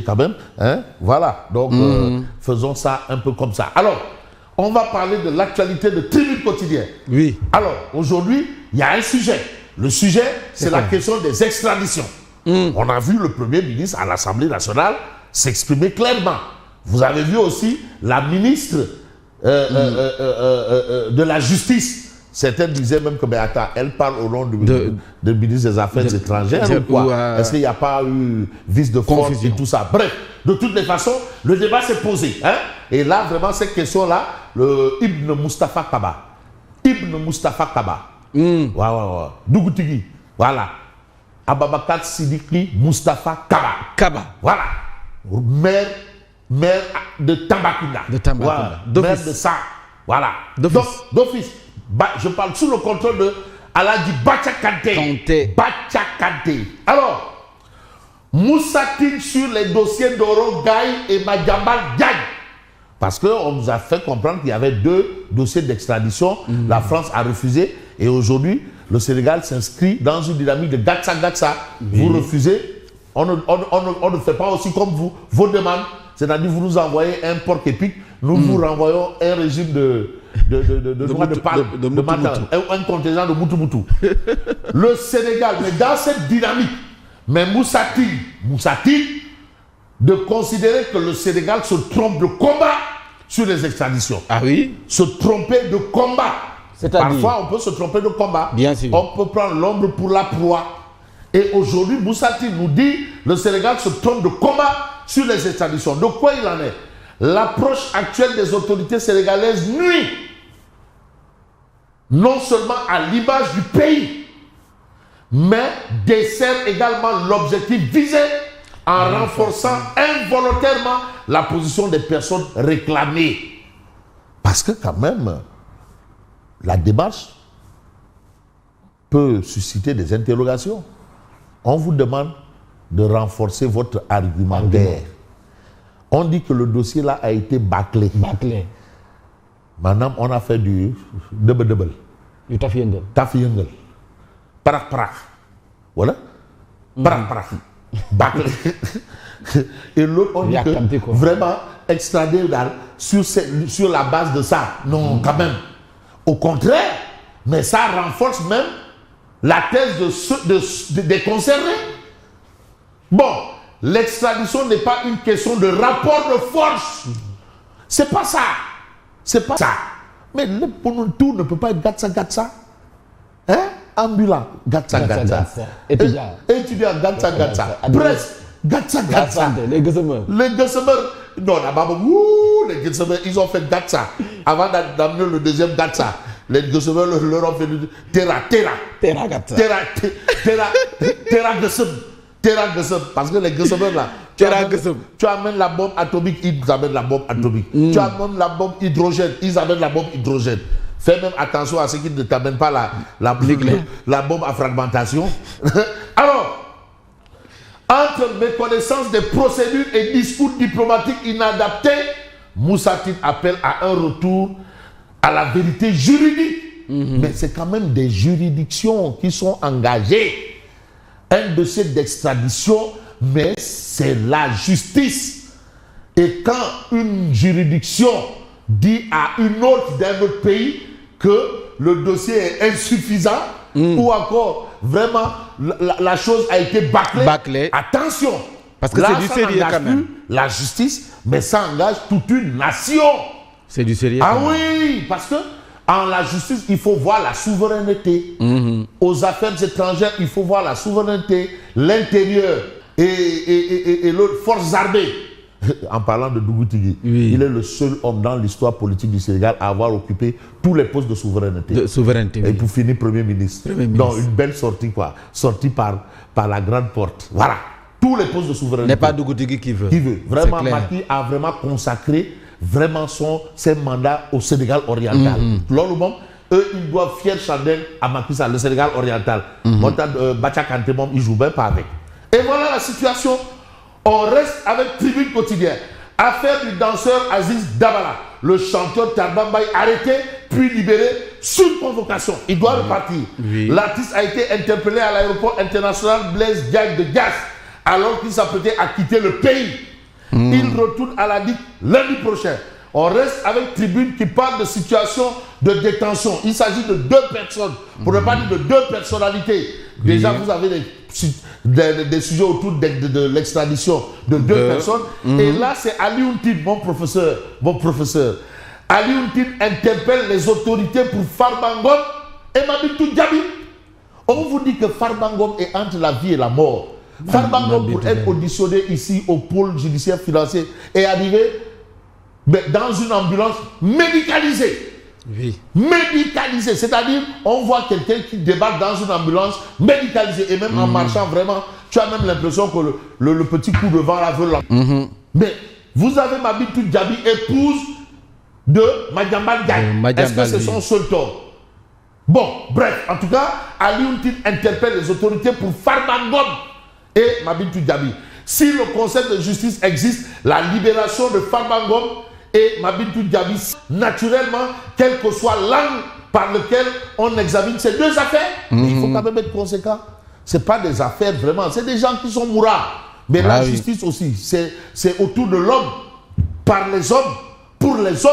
quand même, hein? Voilà, donc faisons ça un peu comme ça. Alors, on va parler de l'actualité de Tribune Quotidien. Oui. Alors, aujourd'hui, il y a un sujet. Le sujet, c'est la question des extraditions. On a vu le Premier ministre à l'Assemblée nationale s'exprimer clairement. Vous avez vu aussi la ministre de la Justice. Certains disaient même que, mais attends, elle parle au nom du ministre des Affaires étrangères ou quoi? Est-ce qu'il n'y a pas eu vice de force et tout ça? Bref, de toutes les façons, le débat s'est posé. Hein? Et là, vraiment, cette question-là, le Ibn Mustafa Kaba. Ibn Mustafa Kaba. Dougoutigui. Voilà. Ababakar Sidiki Mustafa Kaba. Kaba. Voilà. Maire de Tambacounda. Voilà. Maire de ça. Voilà. D'office. Je parle sous le contrôle de Aladji Bacha Kanté. Bacha Kanté. Alors, Moussatin sur les dossiers d'Oro Gaye et Madjambal Diagne. Parce qu'on nous a fait comprendre qu'il y avait 2 dossiers d'extradition. La France a refusé. Et aujourd'hui, le Sénégal s'inscrit dans une dynamique de Gatsa. Vous refusez. On ne fait pas aussi comme vous. Vos demandes, c'est-à-dire vous nous envoyez un porc épic. Nous vous renvoyons un régime de un contingent de Moutou. Le Sénégal, mais dans cette dynamique, mais Moussatin, de considérer que le Sénégal se trompe de combat sur les extraditions. Ah oui? Se tromper de combat. Parfois, on peut se tromper de combat. Bien sûr. On peut prendre l'ombre pour la proie. Et aujourd'hui, Moussatin nous dit le Sénégal se trompe de combat sur les extraditions. De quoi il en est? L'approche actuelle des autorités sénégalaises nuit non seulement à l'image du pays, mais dessert également l'objectif visé en renforçant involontairement la position des personnes réclamées. Parce que quand même, la démarche peut susciter des interrogations. On vous demande de renforcer votre argumentaire. On dit que le dossier là a été bâclé. Maintenant, on a fait du double. Du tafiyengel. Parak. Voilà. Parak. Bâclé. Et l'autre, on dit que vraiment extrader sur la base de ça. Non, quand même. Au contraire, mais ça renforce même la thèse des concernés. Bon, l'extradition n'est pas une question de rapport de force. C'est pas ça. Mais le tout ne peut pas être gatsa. Hein? Ambulant, gatsa. Étudiant, gatsa. Presse, gatsa. Les Gessemers. Non, les Gessemers, ils ont fait gatsa. Avant d'amener le deuxième gatsa. Les Gessemers leur ont fait du terra Gessem. Parce que les Gessemers là, tu amènes la bombe atomique, ils amènent la bombe atomique. Tu amènes la bombe hydrogène, ils amènent la bombe hydrogène. Fais même attention à ce qu'ils ne t'amènent pas la bombe à fragmentation. Alors, entre méconnaissance des procédures et discours diplomatiques inadaptés, Moussatin appelle à un retour à la vérité juridique. Mais c'est quand même des juridictions qui sont engagées. Un dossier d'extradition, mais c'est la justice. Et quand une juridiction dit à une autre d'un autre pays que le dossier est insuffisant, ou encore vraiment la chose a été bâclée, attention. Parce que c'est du sérieux quand même. La justice, mais ça engage toute une nation. C'est du sérieux. Ah oui, parce que en la justice, il faut voir la souveraineté. Aux affaires étrangères, il faut voir la souveraineté, l'intérieur et l'autre, forces armées. En parlant de Dougoutigui, il est le seul homme dans l'histoire politique du Sénégal à avoir occupé tous les postes de souveraineté. Et pour finir, Premier ministre. Donc une belle sortie, quoi. Sortie par la grande porte. Voilà. Tous les postes de souveraineté. N'est pas Dougoutigui qui veut. Vraiment, Macky a vraiment consacré ses mandats au Sénégal oriental. Eux, ils doivent fier chandelle à Macky Sall, le Sénégal oriental. Bacha Kanté, il joue même pas avec. Et voilà la situation. On reste avec Tribune Quotidien. Affaire du danseur Aziz Dabala. Le chanteur Tarbambaye arrêté, puis libéré sous convocation. Il doit repartir. L'artiste a été interpellé à l'aéroport international Blaise Diagne de Diass alors qu'il s'apprêtait à quitter le pays. Il retourne à la DIC lundi prochain. On reste avec Tribune qui parle de situation de détention. Il s'agit de 2 personnes, pour ne pas dire de 2 personnalités. Déjà, vous avez des sujets autour de l'extradition de 2 personnes. Et là, c'est Ali Ountine, mon professeur. Ali Ountine interpelle les autorités pour Farba Ngom et Mabitou Diaby. On vous dit que Farba Ngom est entre la vie et la mort. Farba Ngom, pour être auditionné ici au pôle judiciaire financier, est arrivé dans une ambulance médicalisée. Oui. Médicalisée, c'est-à-dire on voit quelqu'un qui débarque dans une ambulance médicalisée et même en marchant vraiment, tu as même l'impression que le petit coup de vent là veut l'entendre. Mais vous avez Mabitou Diaby, épouse de Madiambal Diagne. Est-ce que c'est son seul tort? Bon, bref, en tout cas, Ali Ountine interpelle les autorités pour Farba Ngom et Mabitou Diaby. Si le concept de justice existe, la libération de Farba Ngom et Mabitou Diaby, naturellement, quelle que soit l'angle par lequel on examine ces 2 affaires, mais il faut quand même être conséquent. Ce n'est pas des affaires vraiment, c'est des gens qui sont mourants. Mais la justice aussi, c'est autour de l'homme, par les hommes, pour les hommes.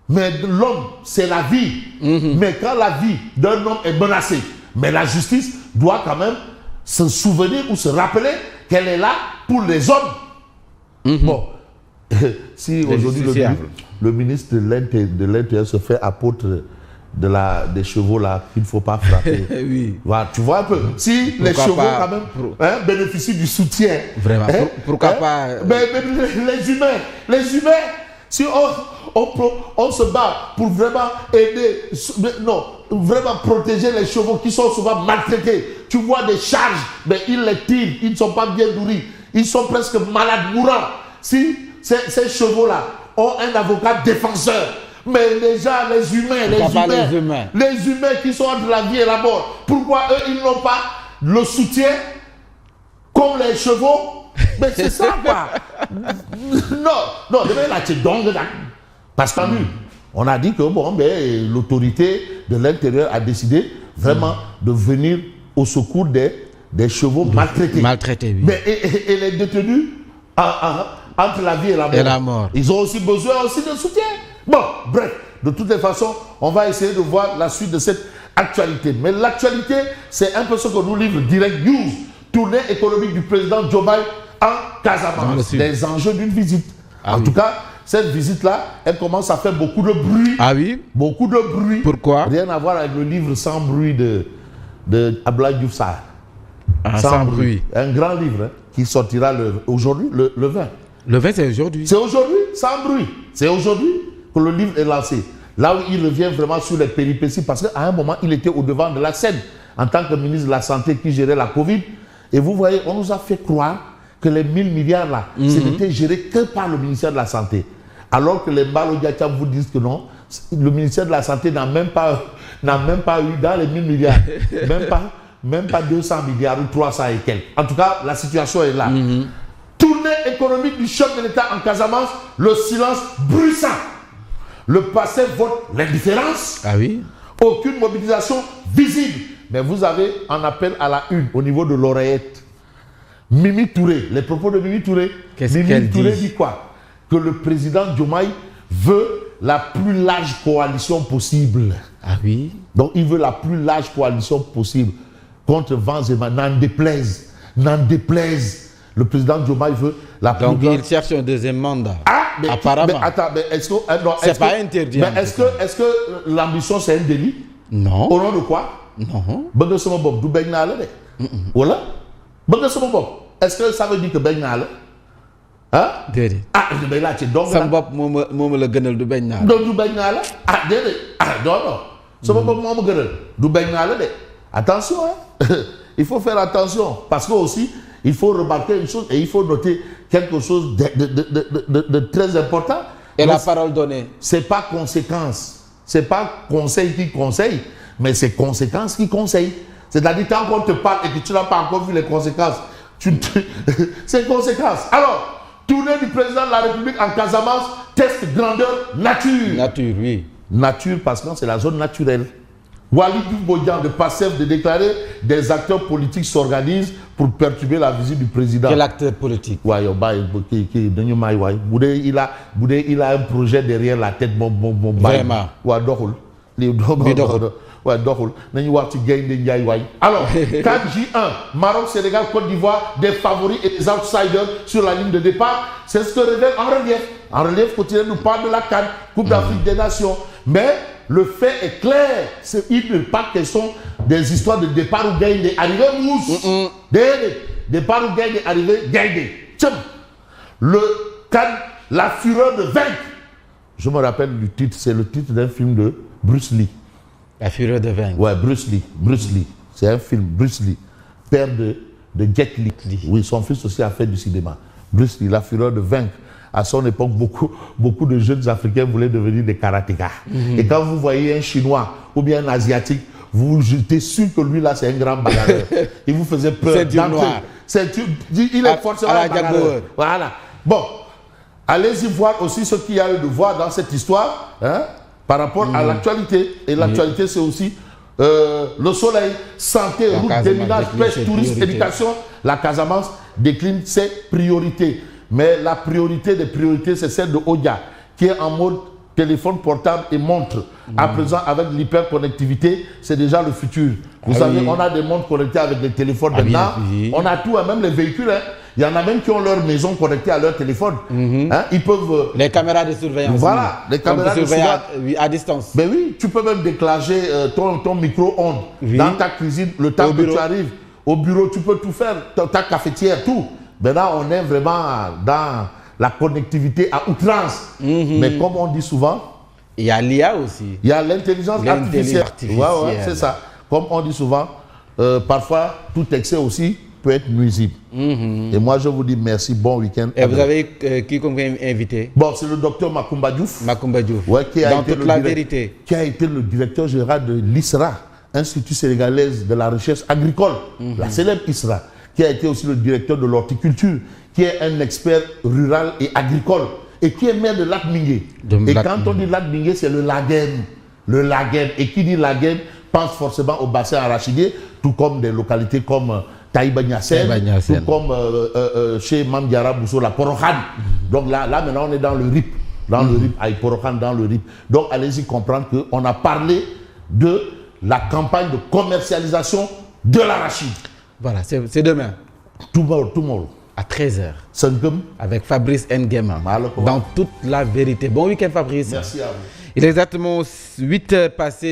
Mais l'homme, c'est la vie. Mais quand la vie d'un homme est menacée, mais la justice doit quand même se souvenir ou se rappeler qu'elle est là pour les hommes. Bon, si aujourd'hui le ministre de l'Intérieur se fait apôtre des chevaux là, qu'il ne faut pas frapper. Oui. Voilà, tu vois un peu. Si les chevaux quand même bénéficient du soutien. Vraiment. Pourquoi pas mais les humains, si on se bat pour vraiment aider, non, vraiment protéger les chevaux qui sont souvent maltraités. Tu vois des charges, mais ils les tirent, ils ne sont pas bien nourris, ils sont presque malades, mourants. Si ces chevaux-là ont un avocat défenseur, mais les gens, les humains qui sont entre la vie et la mort, pourquoi eux, ils n'ont pas le soutien comme les chevaux? Mais c'est ça, quoi. Non, là, c'est donc là. Parce qu'on a dit que bon, l'autorité de l'Intérieur a décidé vraiment de venir au secours des chevaux maltraités. Maltraités, oui. Mais, et les détenus entre la vie et la mort. Ils ont aussi besoin de soutien. Bon, bref, de toutes les façons, on va essayer de voir la suite de cette actualité. Mais l'actualité, c'est un peu ce que nous livre Direct News. Tournée économique du président Joe Biden en Casamance. Les enjeux d'une visite. En tout cas, cette visite-là, elle commence à faire beaucoup de bruit. Ah oui? Beaucoup de bruit. Pourquoi? Rien à voir avec le livre Sans bruit de Abdoulaye Diouf Sarr. Sans bruit. Un grand livre qui sortira aujourd'hui, le 20. Le 20, c'est aujourd'hui. C'est aujourd'hui, sans bruit. C'est aujourd'hui que le livre est lancé. Là où il revient vraiment sur les péripéties, parce qu'à un moment, il était au devant de la scène en tant que ministre de la Santé qui gérait la Covid. Et vous voyez, on nous a fait croire que les 1000 milliards là, c'était géré que par le ministère de la Santé. Alors que les Mbalo Diacham vous disent que non, le ministère de la Santé n'a même pas eu dans les 1000 milliards, même pas 200 milliards ou 300 et quelques. En tout cas, la situation est là. Tournée économique du chef de l'État en Casamance, le silence bruissant. Le passé vote l'indifférence. Ah oui. Aucune mobilisation visible. Mais vous avez un appel à la une au niveau de l'oreillette. Mimi Touré, les propos de Mimi Touré. Qu'est-ce qu'elle dit? Touré dit quoi? Que le président Diomaye veut la plus large coalition possible. Ah oui. Donc il veut la plus large coalition possible contre vents et marées. N'en déplaise. Le président Diomaye veut la plus Donc il cherche un deuxième mandat. Ah, mais apparemment. Mais attends, mais est-ce que c'est pas interdit. Mais est-ce que l'ambition c'est un délit? Non. Au nom de quoi? Non. Bëgg sama bopp du bañ naa la de. Voilà. Bëgg sama bopp. Est-ce que ça veut dire que bañ naa la? Hein? Déedéet. Ah, mais là ci dong. Sama bopp moom la gënal du bañ naa la. Donc du bañ naa la. Ah, déedéet. Ah, non. Sama bopp moo ma gënal du bañ naa la de. Attention, hein. Il faut faire attention parce que aussi il faut remarquer une chose et il faut noter quelque chose de très important. Et la parole donnée. C'est pas conséquence. C'est pas conseil qui conseille, mais c'est conséquence qui conseille. C'est-à-dire, tant qu'on te parle et que tu n'as pas encore vu les conséquences, c'est conséquence. Alors, tournée du président de la République en Casamance, test grandeur nature. Nature, oui. Nature parce que c'est la zone naturelle. Walid Bodian de PASTEF de déclarer des acteurs politiques s'organisent pour perturber la visite du président. Quel acteur politique? Ouais, il a un projet derrière la tête. Vraiment. Alors, 4J1, Maroc, Sénégal, Côte d'Ivoire, des favoris et des outsiders sur la ligne de départ. C'est ce que révèle en relief. En relief quotidien nous parle de la CAN, Coupe d'Afrique des Nations. Mais le fait est clair. Il n'est pas question des histoires de départ ou gain des arrivées mousse. Départ ou gain des arrivées, gain des. Le CAN, la fureur de vaincre. Je me rappelle du titre, c'est le titre d'un film de Bruce Lee. La fureur de vaincre. Ouais, Bruce Lee. C'est un film, Bruce Lee, père de Jet Li. Oui, son fils aussi a fait du cinéma. Bruce Lee, la fureur de vaincre. À son époque, beaucoup de jeunes Africains voulaient devenir des karatékas. Et quand vous voyez un Chinois ou bien un Asiatique, vous êtes sûr que lui là, c'est un grand bagarreur. Il vous faisait peur. Il est forcément un bagarreur. Voilà. Bon, allez-y voir aussi ce qu'il y a eu de voir dans cette histoire, hein, par rapport à l'actualité. Et l'actualité, c'est aussi le soleil, santé, route, déminage, pêche, tourisme, éducation. La Casamance décline ses priorités. Mais la priorité des priorités, c'est celle de Odia, qui est en mode téléphone portable et montre. À présent, avec l'hyperconnectivité, c'est déjà le futur. Vous savez, on a des montres connectées avec des téléphones maintenant. On a tout, même les véhicules. Hein. Il y en a même qui ont leur maison connectée à leur téléphone. Hein, ils peuvent... Les caméras de surveillance. Voilà, les caméras de surveillance. À distance. Mais oui, tu peux même déclencher ton micro-ondes dans ta cuisine, le temps que tu arrives. Au bureau, tu peux tout faire, ta cafetière, tout. Maintenant, on est vraiment dans la connectivité à outrance. Mais comme on dit souvent... Il y a l'IA aussi. Il y a l'intelligence artificielle. Ouais, c'est ça. Comme on dit souvent, parfois, tout excès aussi peut être nuisible. Et moi, je vous dis merci, bon week-end. Et vous avez qui comme invité? Bon, c'est le docteur Macoumba Diouf. Macoumba Diouf. Ouais, dans toute la vérité. Qui a été le directeur général de l'ISRA, Institut sénégalais de la recherche agricole, la célèbre ISRA, qui a été aussi le directeur de l'horticulture, qui est un expert rural et agricole, et qui est maire de Lac-Mingué. Et quand on dit Lac-Mingué, c'est le Laghem. Le Laghem. Et qui dit Laghem pense forcément au bassin arachidier, tout comme des localités comme Taïba Niassène, tout comme chez Mamdiara Bousso, la Porokhan. Donc là, maintenant, on est dans le RIP. Dans le RIP, à Porokhan, dans le RIP. Donc, allez-y comprendre qu'on a parlé de la campagne de commercialisation de l'arachide. Voilà, c'est demain. Tomorrow. À 13h. Avec Fabrice Nguema. Dans toute la vérité. Bon week-end, Fabrice. Merci à vous. Il est exactement 8h passées.